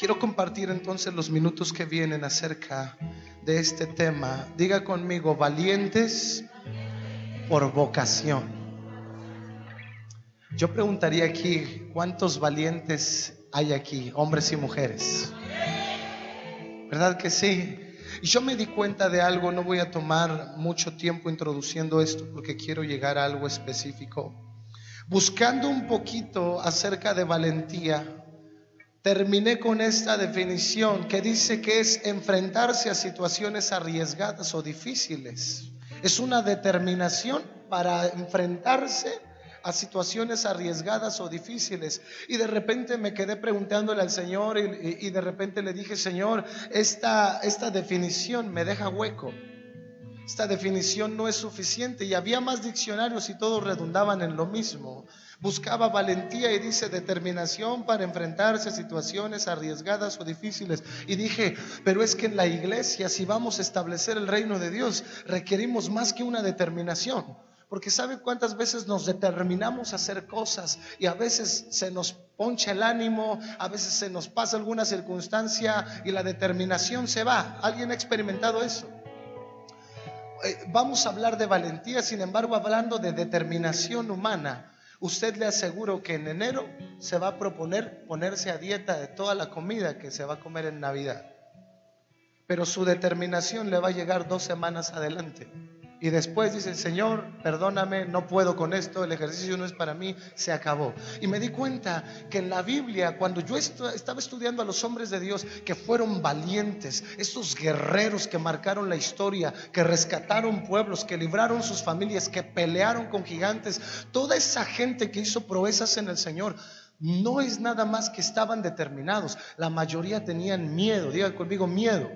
Quiero compartir entonces los minutos que vienen acerca de este tema. Diga conmigo: valientes por vocación. Yo preguntaría aquí, ¿cuántos valientes hay aquí, hombres y mujeres? ¿Verdad que sí? Y yo me di cuenta de algo. No voy a tomar mucho tiempo introduciendo esto porque quiero llegar a algo específico. Buscando un poquito acerca de valentía, terminé con esta definición que dice que es enfrentarse a situaciones arriesgadas o difíciles. Es una determinación para enfrentarse a situaciones arriesgadas o difíciles. Y de repente me quedé preguntándole al Señor y de repente le dije: Señor, esta definición me deja hueco. Esta definición no es suficiente. Y había más diccionarios y todos redundaban en lo mismo. Buscaba valentía y dice determinación para enfrentarse a situaciones arriesgadas o difíciles. Y dije, pero es que en la iglesia, si vamos a establecer el reino de Dios, requerimos más que una determinación. Porque ¿sabe cuántas veces nos determinamos a hacer cosas y a veces se nos poncha el ánimo, a veces se nos pasa alguna circunstancia y la determinación se va? ¿Alguien ha experimentado eso? Vamos a hablar de valentía, sin embargo, hablando de determinación humana. Usted, le aseguro que en enero se va a proponer ponerse a dieta de toda la comida que se va a comer en Navidad. Pero su determinación le va a llegar 2 semanas adelante. Y después dice: Señor, perdóname, no puedo con esto, el ejercicio no es para mí, se acabó. Y me di cuenta que en la Biblia, cuando yo estaba estudiando a los hombres de Dios que fueron valientes, estos guerreros que marcaron la historia, que rescataron pueblos, que libraron sus familias, que pelearon con gigantes, toda esa gente que hizo proezas en el Señor, no es nada más que estaban determinados. La mayoría tenían miedo. Diga conmigo: miedo.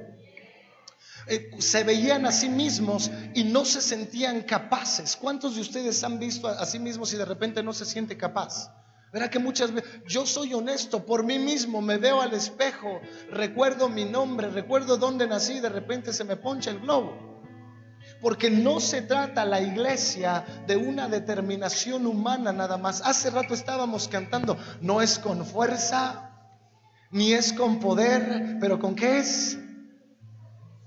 Se veían a sí mismos y no se sentían capaces. ¿Cuántos de ustedes han visto a sí mismos y de repente no se siente capaz? Verá que muchas veces, yo soy honesto, por mí mismo me veo al espejo, recuerdo mi nombre, recuerdo dónde nací y de repente se me poncha el globo. Porque no se trata la iglesia de una determinación humana nada más. Hace rato estábamos cantando, no es con fuerza, ni es con poder, pero ¿con qué es?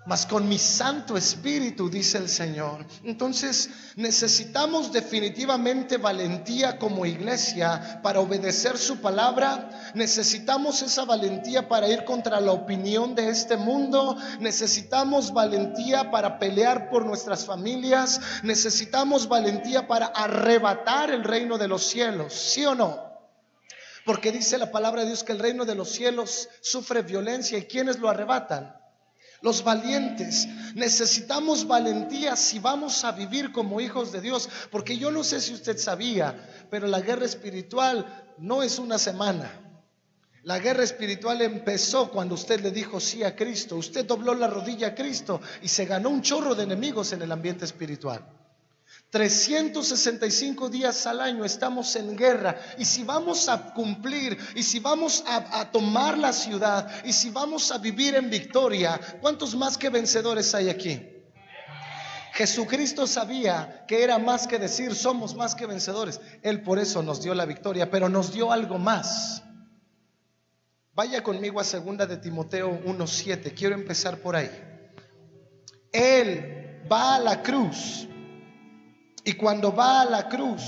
Mas con mi Santo Espíritu, dice el Señor. Entonces necesitamos definitivamente valentía como iglesia para obedecer su palabra. Necesitamos esa valentía para ir contra la opinión de este mundo. Necesitamos valentía para pelear por nuestras familias. Necesitamos valentía para arrebatar el reino de los cielos, ¿sí o no? Porque dice la palabra de Dios que el reino de los cielos sufre violencia. ¿Y quiénes lo arrebatan? Los valientes. Necesitamos valentía si vamos a vivir como hijos de Dios. Porque yo no sé si usted sabía, pero la guerra espiritual no es una semana. La guerra espiritual empezó cuando usted le dijo sí a Cristo. Usted dobló la rodilla a Cristo y se ganó un chorro de enemigos en el ambiente espiritual. 365 días al año estamos en guerra. Y si vamos a cumplir, y si vamos a tomar la ciudad, y si vamos a vivir en victoria, ¿cuántos más que vencedores hay aquí? Jesucristo sabía que era más que decir somos más que vencedores. Él por eso nos dio la victoria, pero nos dio algo más. Vaya conmigo a 2 de Timoteo 1:7. Quiero empezar por ahí. Él va a la cruz. Y cuando va a la cruz,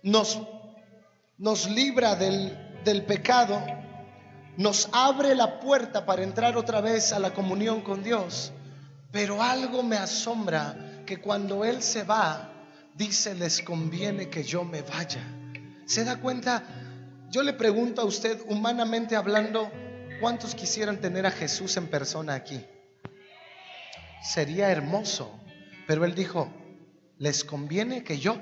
nos libra del pecado, nos abre la puerta para entrar otra vez a la comunión con Dios. Pero algo me asombra, que cuando Él se va, dice: les conviene que yo me vaya. ¿Se da cuenta? Yo le pregunto a usted, humanamente hablando, ¿cuántos quisieran tener a Jesús en persona aquí? Sería hermoso. Pero Él dijo: les conviene que yo.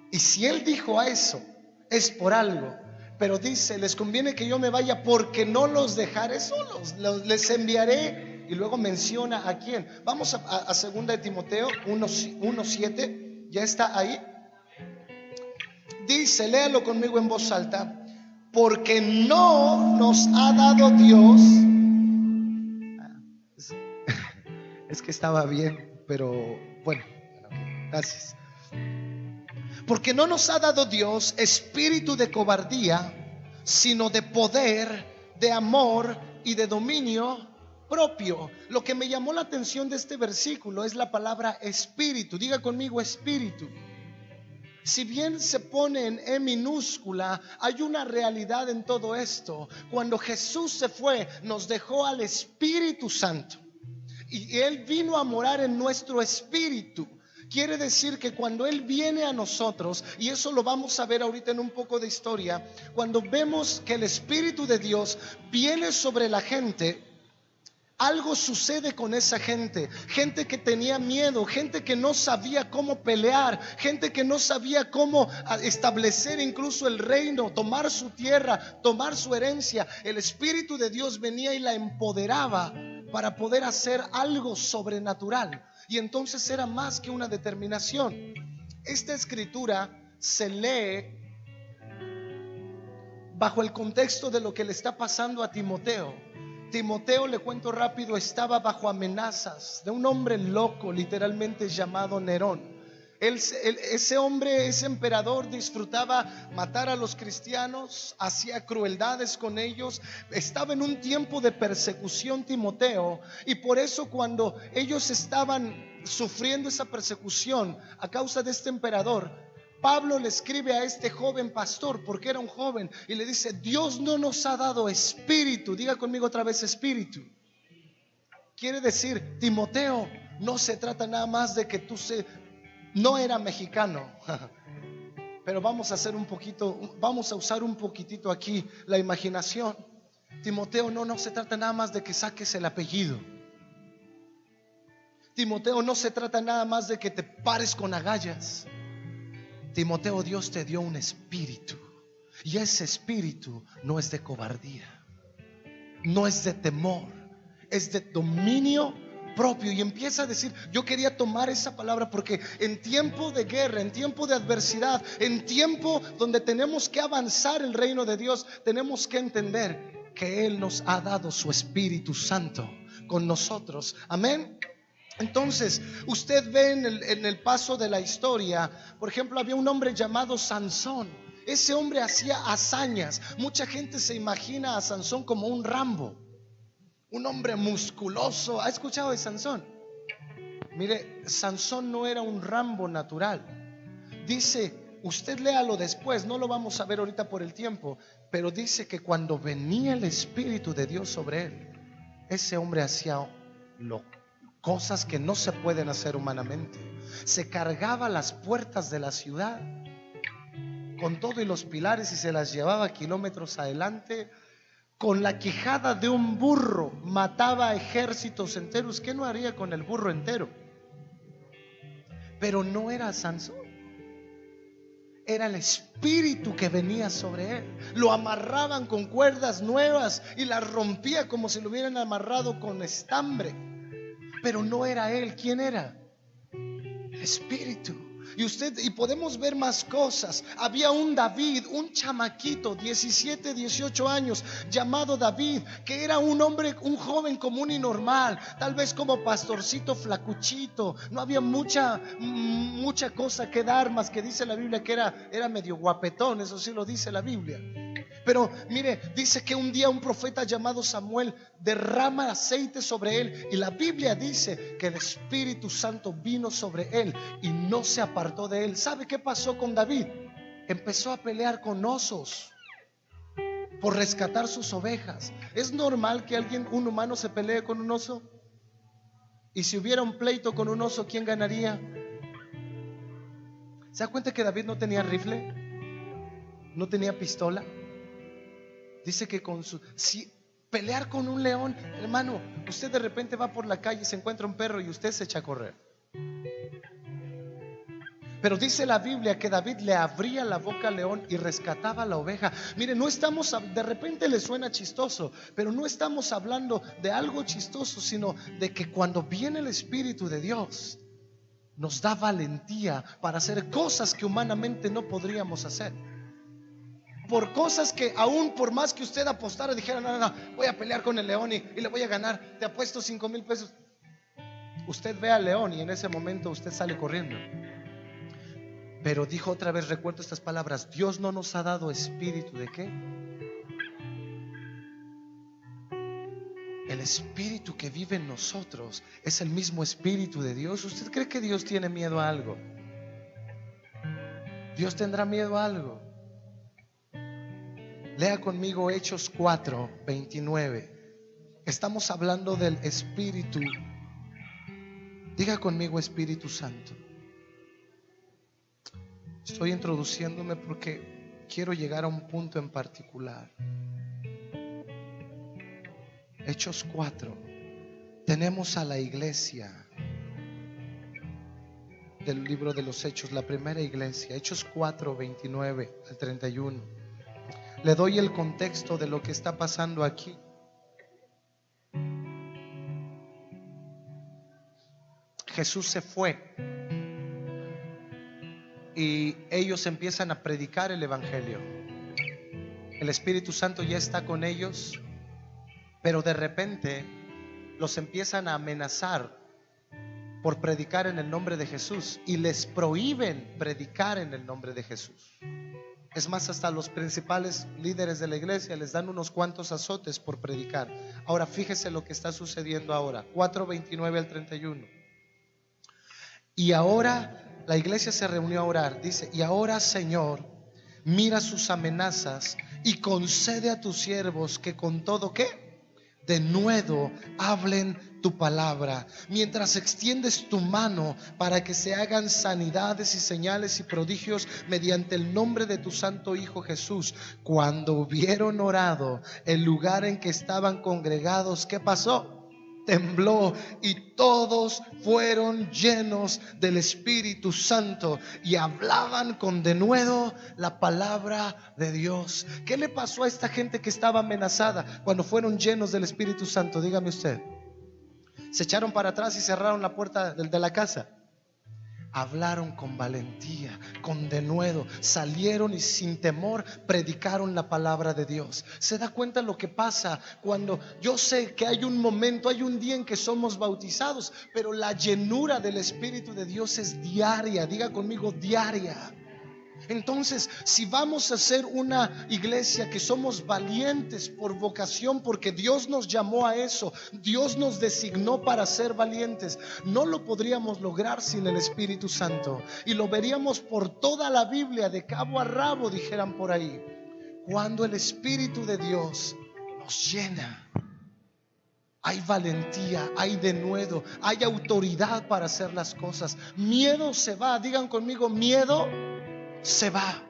Y si Él dijo eso, es por algo. Pero dice: les conviene que yo me vaya, porque no los dejaré solos, les enviaré. Y luego menciona a quién. Vamos a 2 de Timoteo 1:7. ¿Ya está ahí? Dice, léalo conmigo en voz alta: porque no nos ha dado Dios. Es que estaba bien, pero bueno, gracias. Porque no nos ha dado Dios espíritu de cobardía, sino de poder, de amor y de dominio propio. Lo que me llamó la atención de este versículo es la palabra espíritu. Diga conmigo espíritu. Si bien se pone en E minúscula, hay una realidad en todo esto. Cuando Jesús se fue, nos dejó al Espíritu Santo y Él vino a morar en nuestro espíritu. Quiere decir que cuando Él viene a nosotros, y eso lo vamos a ver ahorita en un poco de historia, cuando vemos que el Espíritu de Dios viene sobre la gente, algo sucede con esa gente. Gente que tenía miedo, gente que no sabía cómo pelear, gente que no sabía cómo establecer incluso el reino, tomar su tierra, tomar su herencia. El Espíritu de Dios venía y la empoderaba para poder hacer algo sobrenatural. Y entonces era más que una determinación. Esta escritura se lee bajo el contexto de lo que le está pasando a Timoteo. Timoteo, le cuento rápido, estaba bajo amenazas de un hombre loco, literalmente llamado Nerón. Ese hombre, ese emperador, disfrutaba matar a los cristianos, hacía crueldades con ellos. Estaba en un tiempo de persecución Timoteo, y por eso cuando ellos estaban sufriendo esa persecución a causa de este emperador, Pablo le escribe a este joven pastor, porque era un joven, y le dice: Dios no nos ha dado espíritu. Diga conmigo otra vez espíritu. Quiere decir, Timoteo, no se trata nada más de que tú no era mexicano, pero vamos a hacer un poquito, vamos a usar un poquitito aquí la imaginación. Timoteo, no se trata nada más de que saques el apellido. Timoteo, no se trata nada más de que te pares con agallas. Timoteo, Dios te dio un espíritu, y ese espíritu no es de cobardía, no es de temor, es de dominio propio. Y empieza a decir, yo quería tomar esa palabra porque en tiempo de guerra, en tiempo de adversidad, en tiempo donde tenemos que avanzar el reino de Dios, tenemos que entender que Él nos ha dado su Espíritu Santo con nosotros. Amén. Entonces, usted ve en el paso de la historia, por ejemplo, había un hombre llamado Sansón. Ese hombre hacía hazañas. Mucha gente se imagina a Sansón como un Rambo, un hombre musculoso. ¿Ha escuchado de Sansón? Mire, Sansón no era un Rambo natural. Dice, usted léalo después, no lo vamos a ver ahorita por el tiempo, pero dice que cuando venía el Espíritu de Dios sobre él, ese hombre hacía cosas que no se pueden hacer humanamente. Se cargaba las puertas de la ciudad con todo y los pilares y se las llevaba kilómetros adelante. Con la quijada de un burro mataba ejércitos enteros. ¿Qué no haría con el burro entero? Pero no era Sansón, era el espíritu que venía sobre él. Lo amarraban con cuerdas nuevas y las rompía como si lo hubieran amarrado con estambre. Pero no era él. ¿Quién era? El espíritu. Y podemos ver más cosas. Había un David, un chamaquito, 17, 18 años, llamado David, que era un hombre, un joven común y normal, tal vez como pastorcito flacuchito. No había mucha cosa que dar, más que dice la Biblia que era medio guapetón. Eso sí lo dice la Biblia. Pero mire, dice que un día un profeta llamado Samuel derrama aceite sobre él, y la Biblia dice que el Espíritu Santo vino sobre él y no se apartó de él. ¿Sabe qué pasó con David? Empezó a pelear con osos por rescatar sus ovejas. ¿Es normal que un humano se pelee con un oso? Y si hubiera un pleito con un oso, ¿quién ganaría? ¿Se da cuenta que David no tenía rifle? No tenía pistola. Dice que si pelear con un león, hermano, usted de repente va por la calle y se encuentra un perro y usted se echa a correr. Pero dice la Biblia que David le abría la boca al león y rescataba a la oveja. Mire, de repente le suena chistoso, pero no estamos hablando de algo chistoso, sino de que cuando viene el Espíritu de Dios, nos da valentía para hacer cosas que humanamente no podríamos hacer. Por cosas que aún por más que usted apostara, dijera, no, voy a pelear con el león y le voy a ganar, te apuesto 5,000 pesos. Usted ve al león y en ese momento usted sale corriendo. Pero dijo otra vez, recuerdo estas palabras: Dios no nos ha dado espíritu de ¿qué? el espíritu que vive en nosotros es el mismo espíritu de Dios. ¿Usted cree que Dios tiene miedo a algo? ¿Dios tendrá miedo a algo? Lea conmigo Hechos 4:29. Estamos hablando del Espíritu. Diga conmigo Espíritu Santo. Estoy introduciéndome porque quiero llegar a un punto en particular. Hechos 4. Tenemos a la iglesia del libro de los Hechos, la primera iglesia. Hechos 4:29 al 31. Le doy el contexto de lo que está pasando aquí. Jesús se fue y ellos empiezan a predicar el evangelio. El Espíritu Santo ya está con ellos, pero de repente los empiezan a amenazar por predicar en el nombre de Jesús y les prohíben predicar en el nombre de Jesús. Es más, hasta los principales líderes de la iglesia les dan unos cuantos azotes por predicar. Ahora fíjese lo que está sucediendo ahora. 4:29 al 31. Y ahora la iglesia se reunió a orar. Dice: y ahora, Señor, mira sus amenazas y concede a tus siervos que con todo ¿qué? Denuedo hablen tu palabra, mientras extiendes tu mano para que se hagan sanidades y señales y prodigios mediante el nombre de tu santo Hijo Jesús. Cuando hubieron orado, el lugar en que estaban congregados, ¿qué pasó? Tembló y todos fueron llenos del Espíritu Santo y hablaban con denuedo la palabra de Dios. ¿Qué le pasó a esta gente que estaba amenazada cuando fueron llenos del Espíritu Santo? Dígame usted. Se echaron para atrás y cerraron la puerta de la casa. Hablaron con valentía, con denuedo, salieron y sin temor predicaron la palabra de Dios. ¿Se da cuenta lo que pasa cuando yo sé que hay un momento, hay un día en que somos bautizados, pero la llenura del Espíritu de Dios es diaria? Diga conmigo, diaria. Entonces, si vamos a ser una iglesia que somos valientes por vocación, porque Dios nos llamó a eso, Dios nos designó para ser valientes, no lo podríamos lograr sin el Espíritu Santo. Y lo veríamos por toda la Biblia, de cabo a rabo, dijeran por ahí. Cuando el Espíritu de Dios nos llena, hay valentía, hay denuedo, hay autoridad para hacer las cosas. Miedo se va. Digan conmigo, miedo se va.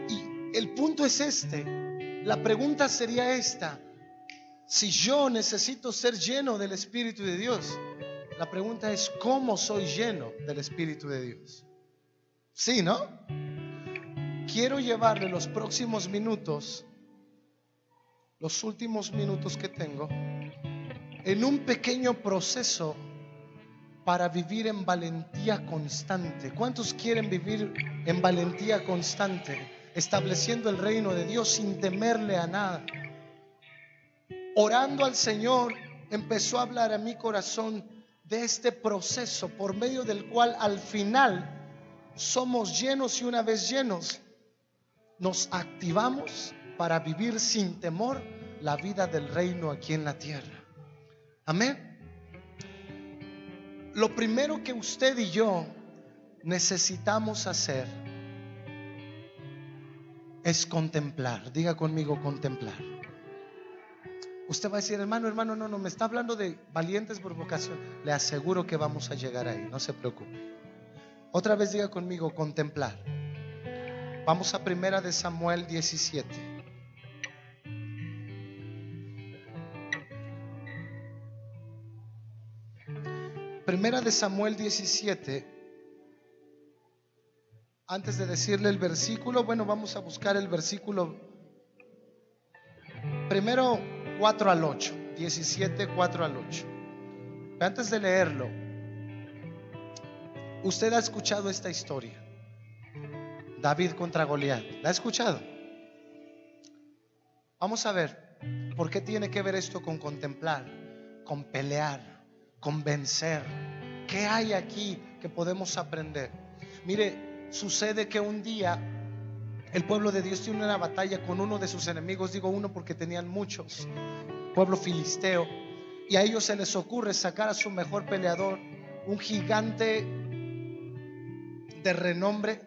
Y el punto es este. La pregunta sería esta: si yo necesito ser lleno del Espíritu de Dios, la pregunta es: ¿cómo soy lleno del Espíritu de Dios? Sí, ¿no? Quiero llevarle los próximos minutos, los últimos minutos que tengo, en un pequeño proceso para vivir en valentía constante. ¿Cuántos quieren vivir en valentía constante, estableciendo el reino de Dios sin temerle a nada? Orando al Señor, empezó a hablar a mi corazón de este proceso por medio del cual al final somos llenos, y una vez llenos nos activamos para vivir sin temor la vida del reino aquí en la tierra. Amén. Lo primero que usted y yo necesitamos hacer es contemplar. Diga conmigo, contemplar. Usted va a decir: hermano, no, me está hablando de valientes por vocación. Le aseguro que vamos a llegar ahí, no se preocupe. Otra vez diga conmigo, contemplar. Vamos a 1 de Samuel 17. Primera de Samuel 17. Antes de decirle el versículo, bueno, vamos a buscar el versículo. Primero 4 al 8. 17, 4 al 8. Antes de leerlo, usted ha escuchado esta historia: David contra Goliat. ¿La ha escuchado? Vamos a ver por qué tiene que ver esto con contemplar, con pelear, con vencer. ¿Qué hay aquí que podemos aprender? Mire, sucede que un día el pueblo de Dios tiene una batalla con uno de sus enemigos. Digo uno porque tenían muchos, pueblo filisteo, y a ellos se les ocurre sacar a su mejor peleador, un gigante de renombre.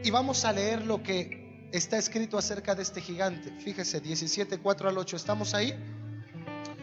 Y vamos a leer lo que está escrito acerca de este gigante. Fíjese, 17:4-8, ¿estamos ahí?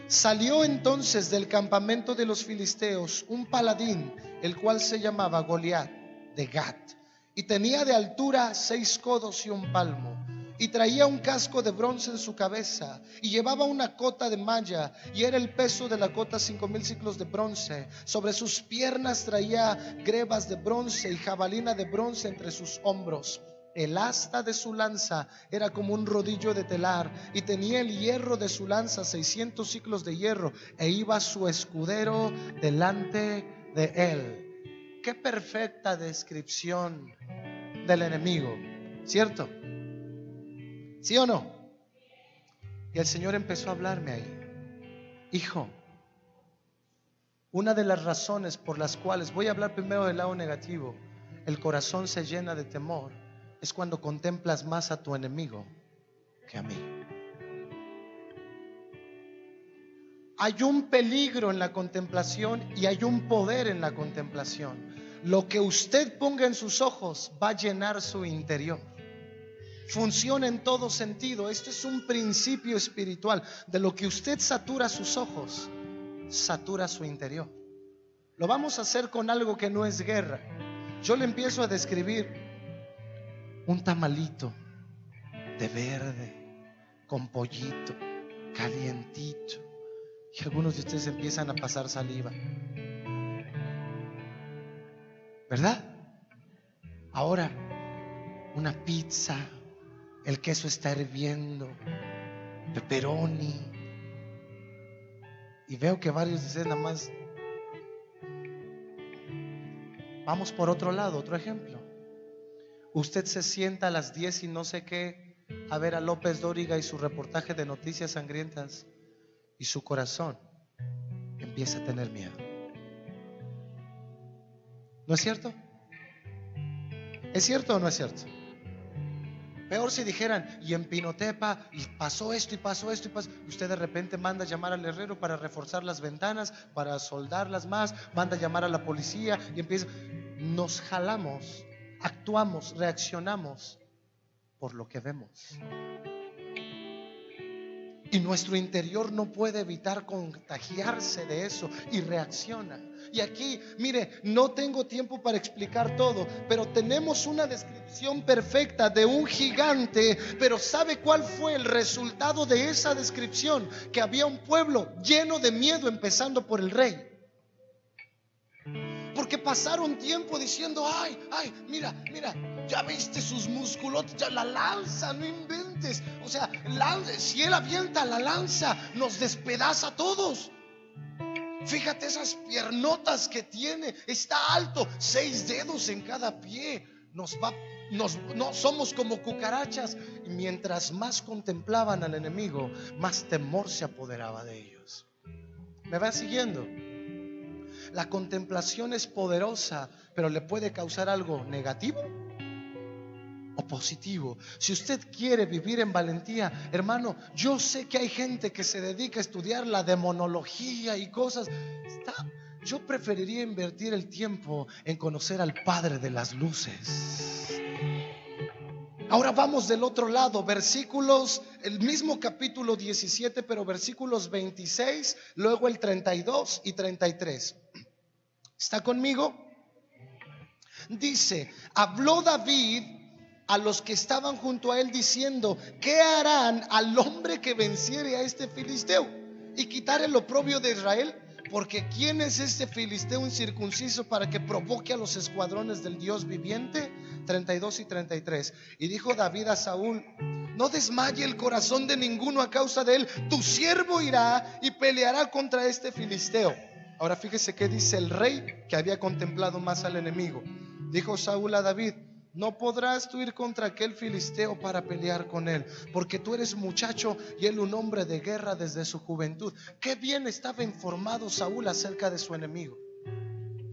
Salió entonces del campamento de los filisteos un paladín, el cual se llamaba Goliat de Gat, y tenía de altura 6 codos y 1 palmo, y traía un casco de bronce en su cabeza, y llevaba una cota de malla, y era el peso de la cota 5,000 siclos de bronce. Sobre sus piernas traía grebas de bronce y jabalina de bronce entre sus hombros. El asta de su lanza era como un rodillo de telar, y tenía el hierro de su lanza 600 siclos de hierro, e iba su escudero delante de él. Qué perfecta descripción del enemigo, ¿cierto? ¿Sí o no? Y el Señor empezó a hablarme ahí. Hijo, una de las razones por las cuales, voy a hablar primero del lado negativo, el corazón se llena de temor, es cuando contemplas más a tu enemigo que a mí. Hay un peligro en la contemplación y hay un poder en la contemplación. Lo que usted ponga en sus ojos va a llenar su interior. Funciona en todo sentido. Esto es un principio espiritual. De lo que usted satura sus ojos, satura su interior. Lo vamos a hacer con algo que no es guerra. Yo le empiezo a describir un tamalito de verde con pollito calientito, y algunos de ustedes empiezan a pasar saliva, ¿verdad? Ahora una pizza, el queso está hirviendo, pepperoni, y veo que varios de ustedes nada más. Vamos por otro lado, otro ejemplo. Usted se sienta a las 10 y no sé qué a ver a López Dóriga y su reportaje de Noticias Sangrientas, y su corazón empieza a tener miedo. ¿No es cierto? ¿Es cierto o no es cierto? Peor si dijeran, y en Pinotepa, y pasó esto, y pasó esto, y pasó. Usted de repente manda a llamar al herrero para reforzar las ventanas, para soldarlas más, manda a llamar a la policía, y empieza. Nos jalamos, actuamos, reaccionamos por lo que vemos. Y nuestro interior no puede evitar contagiarse de eso y reacciona. Y aquí, mire, no tengo tiempo para explicar todo, pero tenemos una descripción perfecta de un gigante. Pero ¿sabe cuál fue el resultado de esa descripción? Que había un pueblo lleno de miedo, empezando por el rey. Porque pasaron tiempo diciendo, ay, mira, ya viste sus musculotes, ya la lanza, no inventes. O sea, si él avienta la lanza, nos despedaza a todos. Fíjate esas piernotas que tiene, está alto, 6 dedos en cada pie. No somos como cucarachas. Y mientras más contemplaban al enemigo, más temor se apoderaba de ellos. ¿Me va siguiendo? La contemplación es poderosa, pero le puede causar algo negativo o positivo. Si usted quiere vivir en valentía, hermano, yo sé que hay gente que se dedica a estudiar la demonología y cosas. Yo preferiría invertir el tiempo en conocer al Padre de las luces. Ahora vamos del otro lado, versículos, el mismo capítulo 17, pero versículos 26, luego el 32 y 33. ¿Está conmigo? Dice, habló David a los que estaban junto a él diciendo, ¿qué harán al hombre que venciere a este filisteo y quitare el oprobio de Israel? Porque ¿quién es este filisteo incircunciso para que provoque a los escuadrones del Dios viviente? 32 y 33. Y dijo David a Saúl, no desmaye el corazón de ninguno a causa de él, tu siervo irá y peleará contra este filisteo. Ahora fíjese qué dice el rey, que había contemplado más al enemigo. Dijo Saúl a David, no podrás tú ir contra aquel filisteo para pelear con él, porque tú eres muchacho y él un hombre de guerra desde su juventud. Qué bien estaba informado Saúl acerca de su enemigo.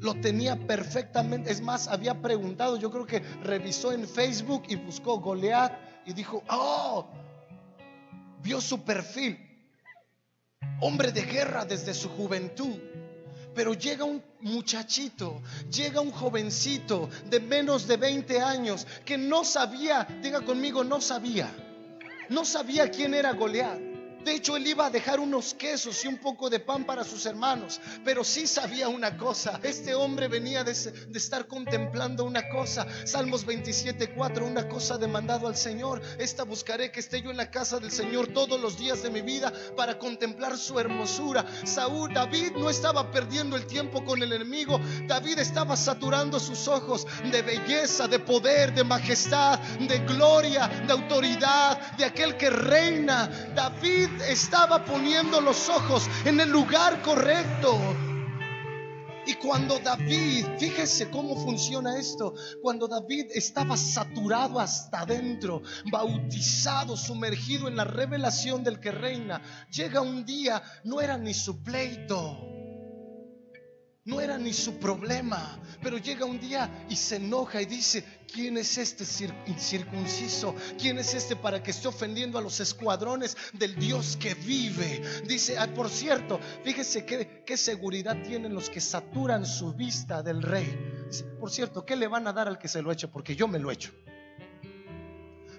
Lo tenía perfectamente. Es más, había preguntado, yo creo que revisó en Facebook y buscó Goliat y dijo, vio su perfil, hombre de guerra desde su juventud. Pero llega un muchachito, llega un jovencito de menos de 20 años que no sabía, diga conmigo, no sabía quién era Goliat. De hecho, él iba a dejar unos quesos y un poco de pan para sus hermanos, pero sí sabía una cosa. Este hombre venía de estar contemplando una cosa. Salmos 27:4, una cosa demandado al Señor, esta buscaré, que esté yo en la casa del Señor todos los días de mi vida, para contemplar su hermosura. David no estaba perdiendo el tiempo con el enemigo. David estaba saturando sus ojos de belleza, de poder, de majestad, de gloria, de autoridad, de aquel que reina. David estaba poniendo los ojos en el lugar correcto. Y cuando David, fíjese cómo funciona esto, cuando David estaba saturado hasta adentro, bautizado, sumergido en la revelación del que reina, llega un día, no era ni su pleito, no era ni su problema, pero llega un día y se enoja y dice: ¿quién es este incircunciso? ¿Quién es este para que esté ofendiendo a los escuadrones del Dios que vive? Dice, por cierto, fíjese qué seguridad tienen los que saturan su vista del rey. Dice, por cierto, ¿qué le van a dar al que se lo eche? Porque yo me lo echo.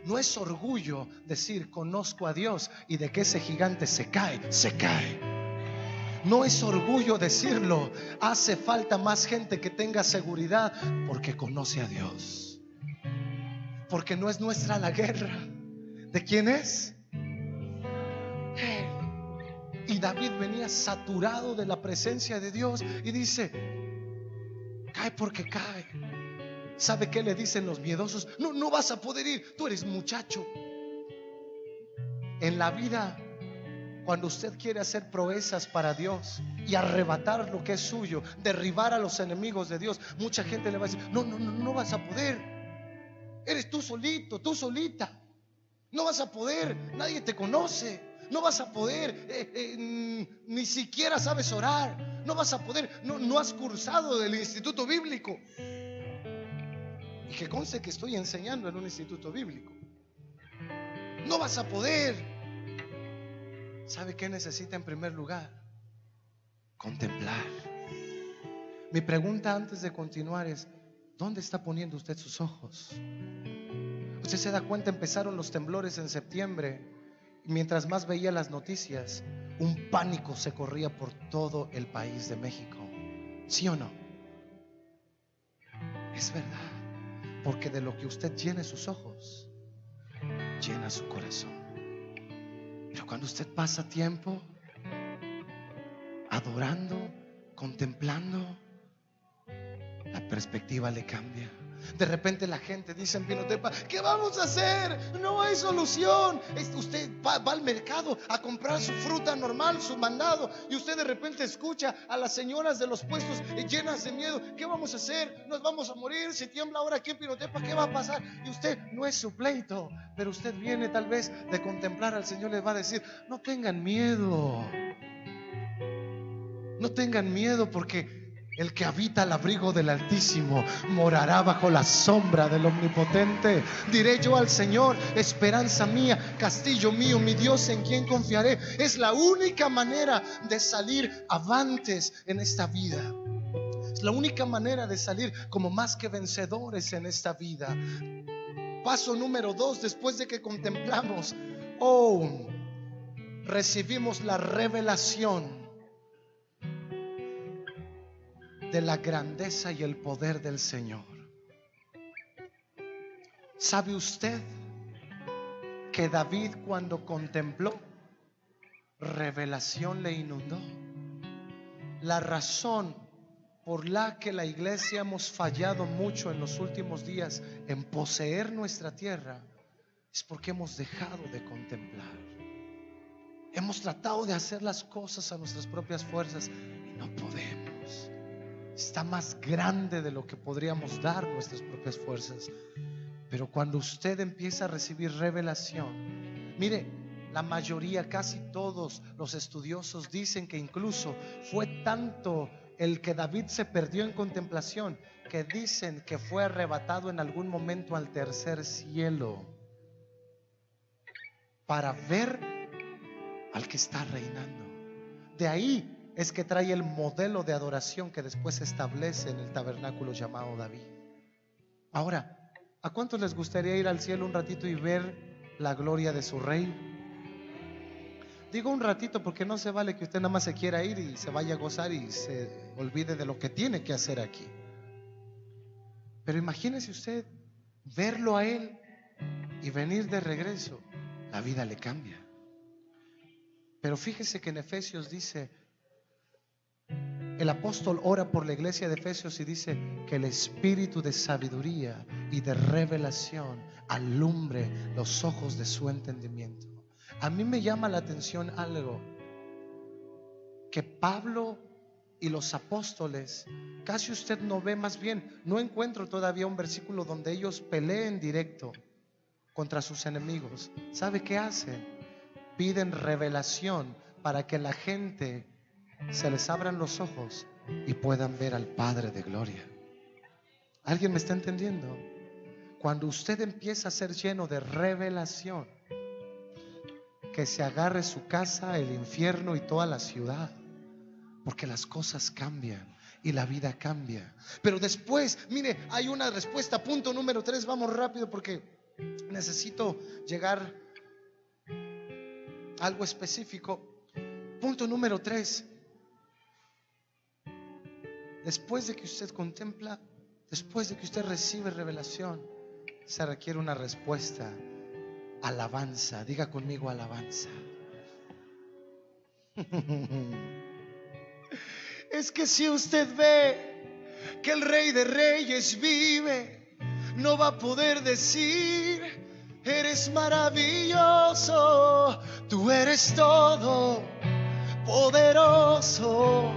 No es orgullo decir conozco a Dios y de que ese gigante se cae. No es orgullo decirlo. Hace falta más gente que tenga seguridad porque conoce a Dios. Porque no es nuestra la guerra. ¿De quién es? Y David venía saturado de la presencia de Dios y dice: cae porque cae. ¿Sabe qué le dicen los miedosos? No vas a poder ir, tú eres muchacho. En la vida, cuando usted quiere hacer proezas para Dios y arrebatar lo que es suyo, derribar a los enemigos de Dios, mucha gente le va a decir: no vas a poder. Eres tú solito, tú solita. No vas a poder, nadie te conoce. No vas a poder, ni siquiera sabes orar. No vas a poder, no has cursado del instituto bíblico. Y que conste que estoy enseñando en un instituto bíblico. No vas a poder. ¿Sabe qué necesita en primer lugar? Contemplar. Mi pregunta antes de continuar es: ¿dónde está poniendo usted sus ojos? Usted se da cuenta, empezaron los temblores en septiembre, y mientras más veía las noticias, un pánico se corría por todo el país de México. ¿Sí o no? Es verdad, porque de lo que usted llene sus ojos, llena su corazón. Pero cuando usted pasa tiempo adorando, contemplando, la perspectiva le cambia. De repente la gente dice en Pinotepa: ¿qué vamos a hacer? No hay solución. Usted va al mercado a comprar su fruta normal, su mandado, y usted de repente escucha a las señoras de los puestos llenas de miedo: ¿qué vamos a hacer? Nos vamos a morir. Si tiembla ahora aquí en Pinotepa, ¿qué va a pasar? Y usted, no es su pleito, pero usted viene tal vez de contemplar al Señor. Les va a decir: no tengan miedo. No tengan miedo, porque el que habita al abrigo del Altísimo morará bajo la sombra del Omnipotente. Diré yo al Señor: esperanza mía, castillo mío, mi Dios en quien confiaré. Es la única manera de salir avantes en esta vida. Es la única manera de salir como más que vencedores en esta vida. Paso número 2, después de que contemplamos, recibimos la revelación de la grandeza y el poder del Señor. ¿Sabe usted que David, cuando contempló, revelación le inundó? La razón por la que la iglesia hemos fallado mucho en los últimos días en poseer nuestra tierra es porque hemos dejado de contemplar. Hemos tratado de hacer las cosas a nuestras propias fuerzas y no podemos. Está más grande de lo que podríamos dar nuestras propias fuerzas. Pero cuando usted empieza a recibir revelación, mire, la mayoría, casi todos los estudiosos dicen que incluso fue tanto el que David se perdió en contemplación, que dicen que fue arrebatado en algún momento al tercer cielo para ver al que está reinando. De ahí es que trae el modelo de adoración que después se establece en el tabernáculo llamado David. Ahora, ¿a cuántos les gustaría ir al cielo un ratito y ver la gloria de su rey? Digo un ratito porque no se vale que usted nada más se quiera ir y se vaya a gozar y se olvide de lo que tiene que hacer aquí. Pero imagínese usted verlo a él y venir de regreso. La vida le cambia. Pero fíjese que en Efesios dice, el apóstol ora por la iglesia de Efesios y dice que el espíritu de sabiduría y de revelación alumbre los ojos de su entendimiento. A mí me llama la atención algo, que Pablo y los apóstoles, casi usted no ve, más bien, no encuentro todavía un versículo donde ellos peleen directo contra sus enemigos. ¿Sabe qué hacen? Piden revelación para que la gente se les abran los ojos y puedan ver al Padre de gloria. ¿Alguien me está entendiendo? Cuando usted empieza a ser lleno de revelación, que se agarre su casa, el infierno y toda la ciudad, porque las cosas cambian y la vida cambia. Pero después, mire, hay una respuesta. Punto número 3, vamos rápido porque necesito llegar a algo específico. Punto número 3. Después de que usted contempla, después de que usted recibe revelación, se requiere una respuesta. Alabanza. Diga conmigo, alabanza. Es que si usted ve que el Rey de Reyes vive, no va a poder decir: eres maravilloso, tú eres todo poderoso,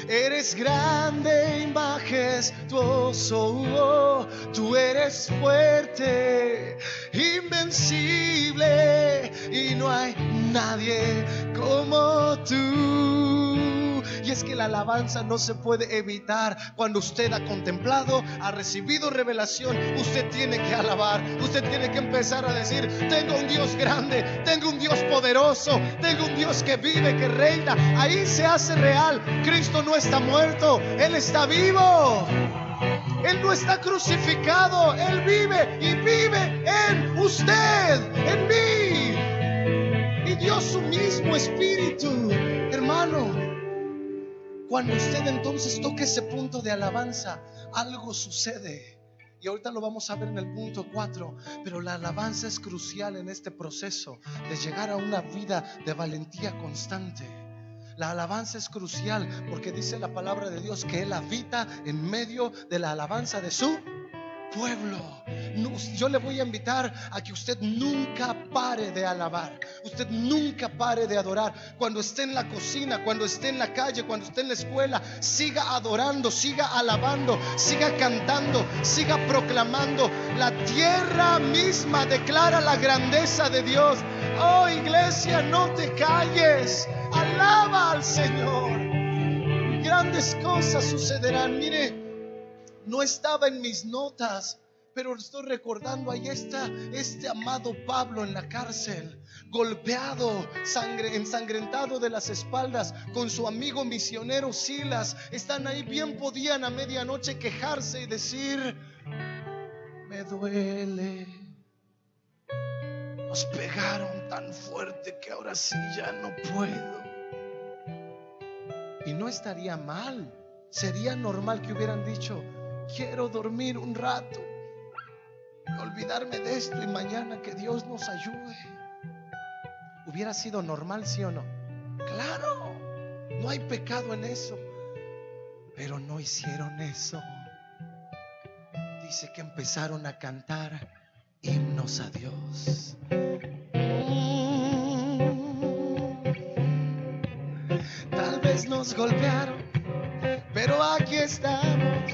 eres grande y majestuoso, tú eres fuerte, invencible, y no hay nadie como tú. Y es que la alabanza no se puede evitar. Cuando usted ha contemplado, ha recibido revelación, usted tiene que alabar. Usted tiene que empezar a decir: tengo un Dios grande, tengo un Dios poderoso, tengo un Dios que vive, que reina. Ahí se hace real. Cristo no está muerto, Él está vivo. Él no está crucificado, Él vive y vive en usted, en mí. Y dio su mismo espíritu, hermano. Cuando usted entonces toque ese punto de alabanza, algo sucede. Y ahorita lo vamos a ver en el punto 4. Pero la alabanza es crucial en este proceso de llegar a una vida de valentía constante. La alabanza es crucial porque dice la palabra de Dios que Él habita en medio de la alabanza de su pueblo. Yo le voy a invitar a que usted nunca pare de alabar. Usted nunca pare de adorar. Cuando esté en la cocina, cuando esté en la calle, cuando esté en la escuela, siga adorando, siga alabando, siga cantando, siga proclamando. La tierra misma declara la grandeza de Dios. Oh, iglesia, no te calles. Alaba al Señor. Grandes cosas sucederán. Mire, no estaba en mis notas, pero estoy recordando, ahí está este amado Pablo en la cárcel, golpeado, ensangrentado de las espaldas, con su amigo misionero Silas. Están ahí, bien podían a medianoche quejarse y decir: me duele, nos pegaron tan fuerte que ahora sí ya no puedo. Y no estaría mal, sería normal que hubieran dicho: quiero dormir un rato, olvidarme de esto y mañana que Dios nos ayude. ¿Hubiera sido normal, sí o no? Claro, no hay pecado en eso. Pero no hicieron eso. Dice que empezaron a cantar himnos a Dios. Tal vez nos golpearon, pero aquí estamos,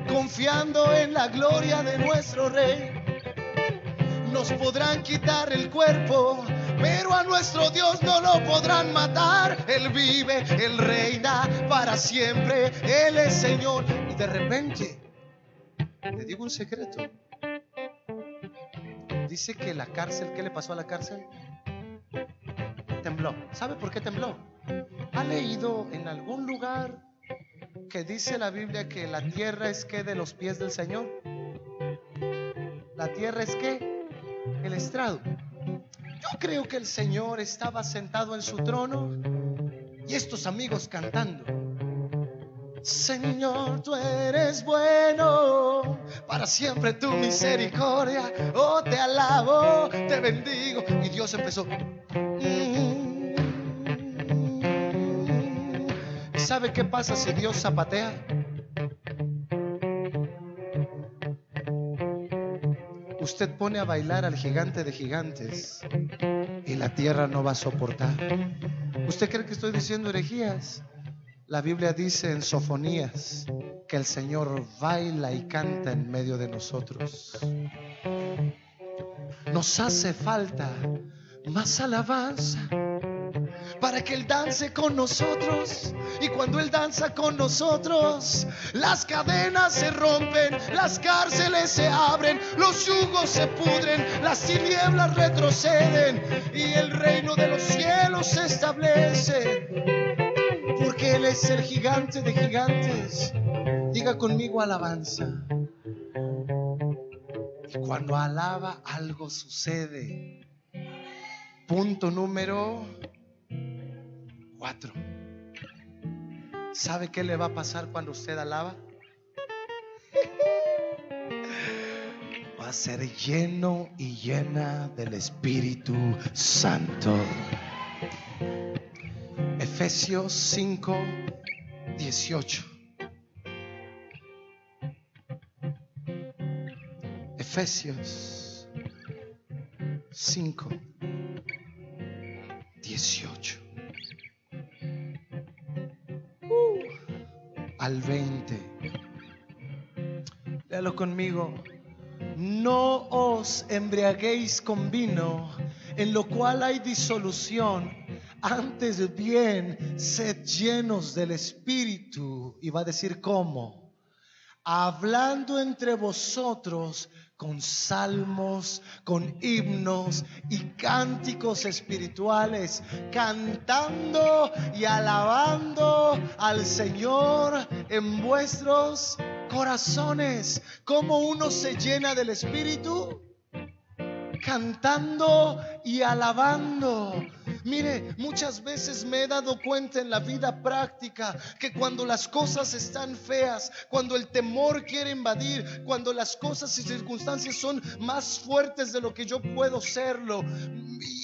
confiando en la gloria de nuestro Rey. Nos podrán quitar el cuerpo, pero a nuestro Dios no lo podrán matar. Él vive, Él reina para siempre, Él es Señor. Y de repente, te digo un secreto. Dice que la cárcel, ¿qué le pasó a la cárcel? tembló. ¿Sabe por qué tembló? ¿Ha leído en algún lugar que dice la Biblia que la tierra es que de los pies del Señor? La tierra es que el estrado. Yo creo que el Señor estaba sentado en su trono y estos amigos cantando: Señor, tú eres bueno, para siempre tu misericordia. Oh, te alabo, te bendigo. Y Dios empezó. ¿Sabe qué pasa si Dios zapatea? Usted pone a bailar al gigante de gigantes y la tierra no va a soportar. ¿Usted cree que estoy diciendo herejías? La Biblia dice en Sofonías que el Señor baila y canta en medio de nosotros. Nos hace falta más alabanza para que Él dance con nosotros. Y cuando Él danza con nosotros, las cadenas se rompen, las cárceles se abren, los yugos se pudren, las tinieblas retroceden y el reino de los cielos se establece. Porque Él es el gigante de gigantes. Diga conmigo: alabanza. Y cuando alaba, algo sucede. Punto número 4. ¿Sabe qué le va a pasar cuando usted alaba? Va a ser lleno y llena del Espíritu Santo. Efesios 5:18. Efesios 5:18 al 20. Léalo conmigo. No os embriaguéis con vino, en lo cual hay disolución. Antes bien, sed llenos del Espíritu. Y va a decir cómo: hablando entre vosotros con salmos, con himnos y cánticos espirituales, cantando y alabando al Señor en vuestros corazones. ¿Cómo uno se llena del Espíritu? Cantando y alabando. Mire, muchas veces me he dado cuenta en la vida práctica que cuando las cosas están feas, cuando el temor quiere invadir, cuando las cosas y circunstancias son más fuertes de lo que yo puedo serlo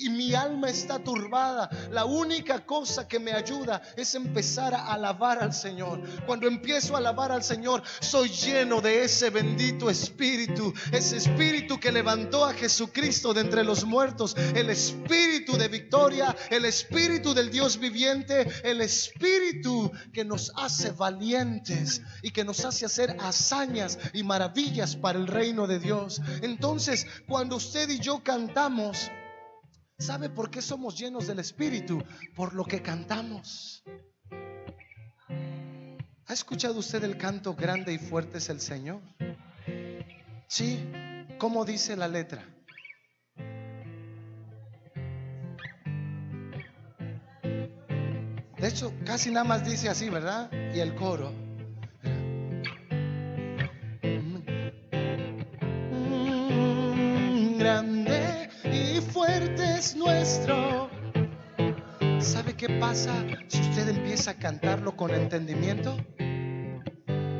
y mi alma está turbada, la única cosa que me ayuda es empezar a alabar al Señor. Cuando empiezo a alabar al Señor, soy lleno de ese bendito Espíritu, ese Espíritu que levantó a Jesucristo de entre los muertos, el Espíritu de victoria, el Espíritu del Dios viviente, el Espíritu que nos hace valientes y que nos hace hacer hazañas y maravillas para el reino de Dios. Entonces, cuando usted y yo cantamos, ¿sabe por qué somos llenos del Espíritu? Por lo que cantamos. ¿Ha escuchado usted el canto grande y fuerte es el Señor? Sí. ¿Cómo dice la letra? De hecho, casi nada más dice así, ¿verdad? Y el coro: grande y fuerte es nuestro. ¿Sabe qué pasa si usted empieza a cantarlo con entendimiento?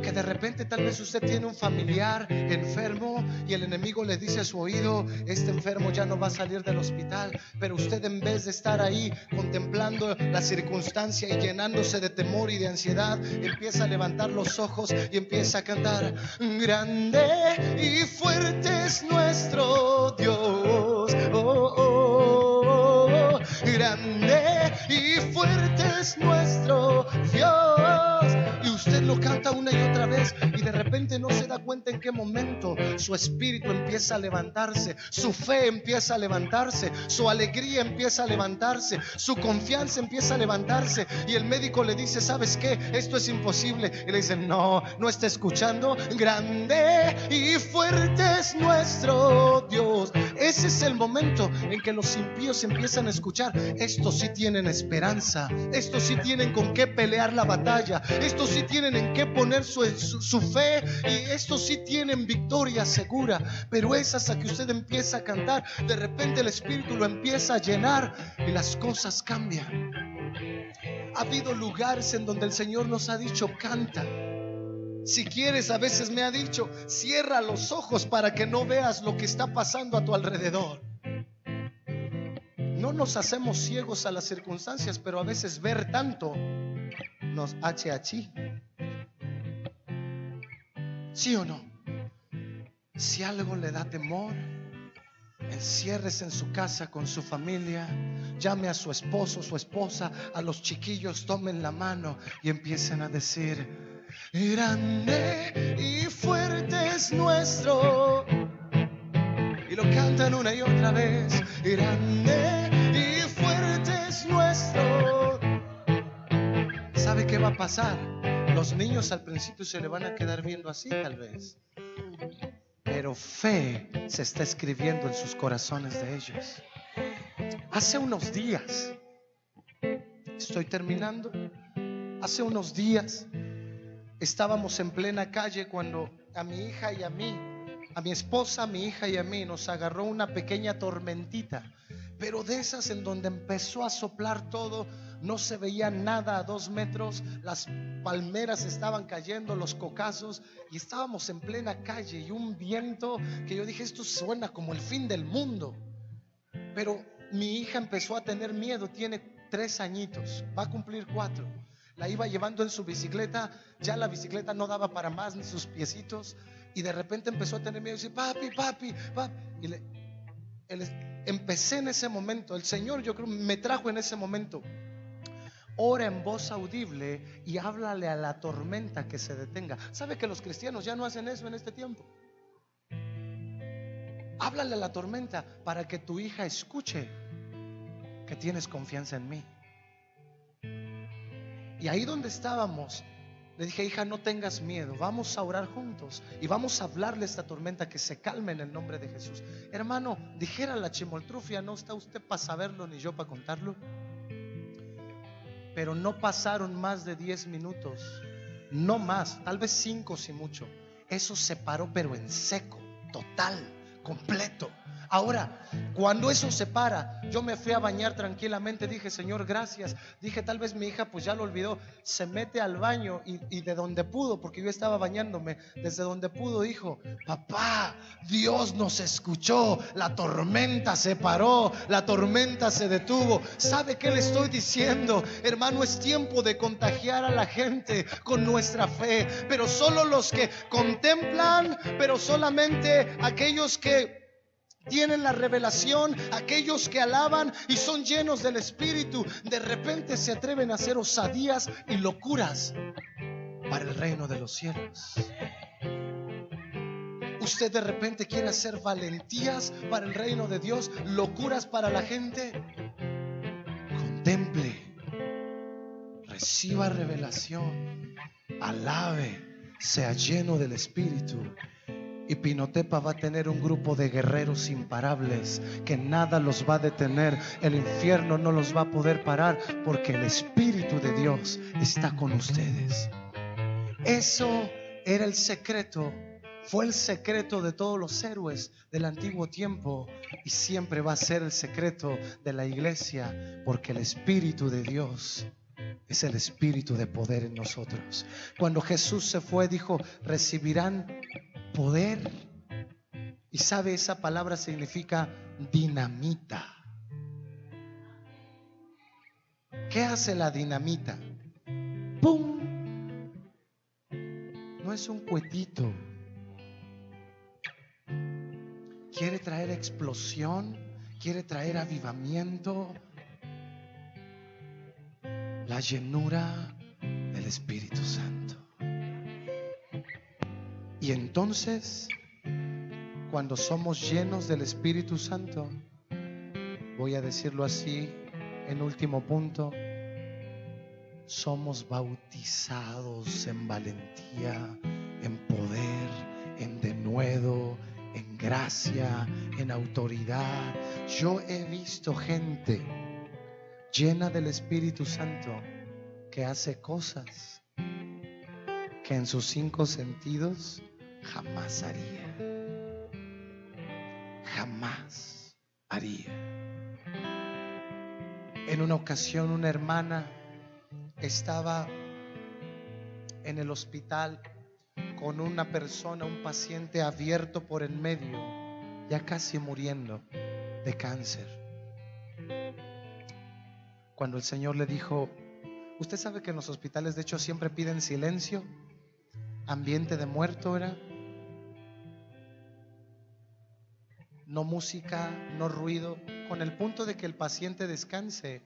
Que de repente tal vez usted tiene un familiar enfermo y el enemigo le dice a su oído: este enfermo ya no va a salir del hospital. Pero usted, en vez de estar ahí contemplando la circunstancia y llenándose de temor y de ansiedad, empieza a levantar los ojos y empieza a cantar: grande y fuerte es nuestro Dios. Oh, oh, oh. Grande y fuerte es nuestro Dios. Y usted lo canta una y otra vez y de repente no se da cuenta en qué momento su espíritu empieza a levantarse, su fe empieza a levantarse, su alegría empieza a levantarse, su confianza empieza a levantarse. Y el médico le dice: ¿sabes qué? Esto es imposible. Y le dice: no está escuchando. Grande y fuerte es nuestro Dios. Ese es el momento en que los impíos empiezan a escuchar: estos sí tienen esperanza, estos sí tienen con qué pelear la batalla, estos sí tienen en qué poner su fe, y estos sí tienen victoria segura. Pero es hasta que usted empieza a cantar, de repente el Espíritu lo empieza a llenar y las cosas cambian. Ha habido lugares en donde el Señor nos ha dicho: canta. Si quieres, a veces me ha dicho: cierra los ojos para que no veas lo que está pasando a tu alrededor. No nos hacemos ciegos a las circunstancias, pero a veces ver tanto nos hace achí. ¿Sí o no? Si algo le da temor, enciérrese en su casa con su familia, llame a su esposo, su esposa, a los chiquillos, tomen la mano y empiecen a decir: grande y fuerte es nuestro. Y lo cantan una y otra vez: grande y fuerte es nuestro. ¿Sabe qué va a pasar? Los niños al principio se le van a quedar viendo así, tal vez, pero fe se está escribiendo en sus corazones de ellos. Hace unos días, estoy terminando, hace unos días estábamos en plena calle cuando a mi hija y a mí, a mi esposa, a mi hija y a mí, nos agarró una pequeña tormentita, pero de esas en donde empezó a soplar todo. No se veía nada a 2 metros, las palmeras estaban cayendo, los cocazos, y estábamos en plena calle y un viento que yo dije: esto suena como el fin del mundo. Pero mi hija empezó a tener miedo, tiene 3 añitos, va a cumplir 4. La iba llevando en su bicicleta, ya la bicicleta no daba para más ni sus piecitos, y de repente empezó a tener miedo y dice: papi, papi, papi. Y empecé en ese momento, el Señor, yo creo, me trajo en ese momento: ora en voz audible y háblale a la tormenta que se detenga. ¿Sabe que los cristianos ya no hacen eso en este tiempo? Háblale a la tormenta para que tu hija escuche que tienes confianza en mí. Y ahí donde estábamos, le dije: hija, no tengas miedo, vamos a orar juntos y vamos a hablarle a esta tormenta que se calme en el nombre de Jesús. Hermano, dijera la chimoltrufia, no está usted para saberlo ni yo para contarlo. Pero no pasaron más de 10 minutos, no más, tal vez 5 si mucho. Eso se paró, pero en seco, total, completo. Ahora, cuando eso se para, yo me fui a bañar tranquilamente. Dije: Señor, gracias. Dije: tal vez mi hija pues ya lo olvidó. Se mete al baño y de donde pudo, porque yo estaba bañándome, desde donde pudo dijo: papá, Dios nos escuchó, la tormenta se paró, la tormenta se detuvo. ¿Sabe qué le estoy diciendo? Hermano, es tiempo de contagiar a la gente con nuestra fe, pero solo los que contemplan, pero solamente aquellos que tienen la revelación, aquellos que alaban y son llenos del Espíritu, de repente se atreven a hacer osadías y locuras para el reino de los cielos. Usted de repente quiere hacer valentías para el reino de Dios, locuras para la gente. Contemple, reciba revelación, alabe, sea lleno del Espíritu. Y Pinotepa va a tener un grupo de guerreros imparables, que nada los va a detener, el infierno no los va a poder parar, porque el Espíritu de Dios está con ustedes. Eso era el secreto, fue el secreto de todos los héroes del antiguo tiempo, y siempre va a ser el secreto de la iglesia, porque el Espíritu de Dios es el espíritu de poder en nosotros. Cuando Jesús se fue, dijo: recibirán poder. Y sabe, esa palabra significa dinamita. ¿Qué hace la dinamita? ¡Pum! No es un cuetito. Quiere traer explosión, quiere traer avivamiento, la llenura del Espíritu Santo. Y entonces, cuando somos llenos del Espíritu Santo, voy a decirlo así en último punto, somos bautizados en valentía, en poder, en denuedo, en gracia, en autoridad. Yo he visto gente llena del Espíritu Santo que hace cosas que en sus 5 sentidos jamás haría. Jamás haría. En una ocasión una hermana estaba en el hospital con una persona, un paciente abierto por en medio, ya casi muriendo de cáncer. Cuando el Señor le dijo, usted sabe que en los hospitales de hecho siempre piden silencio, ambiente de muerto era, no música, no ruido, con el punto de que el paciente descanse.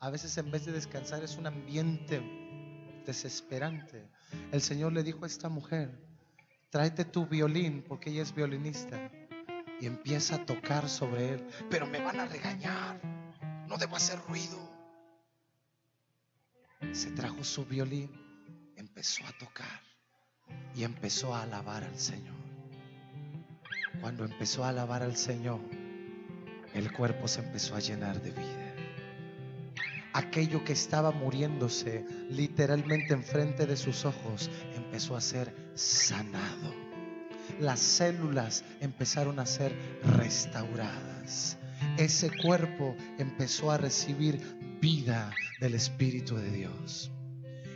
A veces en vez de descansar es un ambiente desesperante. El Señor le dijo a esta mujer, tráete tu violín, porque ella es violinista, y empieza a tocar sobre él. Pero me van a regañar, no debo hacer ruido. Se trajo su violín, empezó a tocar y empezó a alabar al Señor. Cuando empezó a alabar al Señor, el cuerpo se empezó a llenar de vida. Aquello que estaba muriéndose literalmente enfrente de sus ojos empezó a ser sanado. Las células empezaron a ser restauradas. Ese cuerpo empezó a recibir vida del Espíritu de Dios.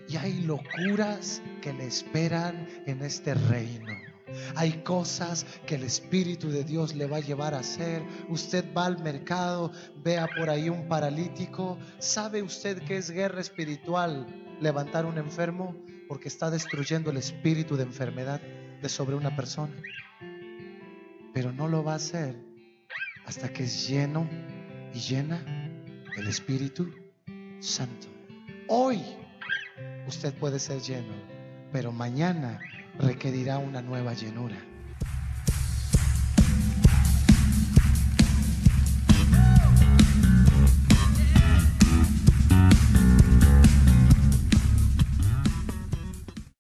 Y hay locuras que le esperan en este reino. Hay cosas que el Espíritu de Dios le va a llevar a hacer. Usted va al mercado, vea por ahí un paralítico. ¿Sabe usted que es guerra espiritual levantar un enfermo? Porque está destruyendo el espíritu de enfermedad de sobre una persona. Pero no lo va a hacer hasta que es lleno y llena del Espíritu Santo. Hoy usted puede ser lleno, pero mañana requerirá una nueva llenura.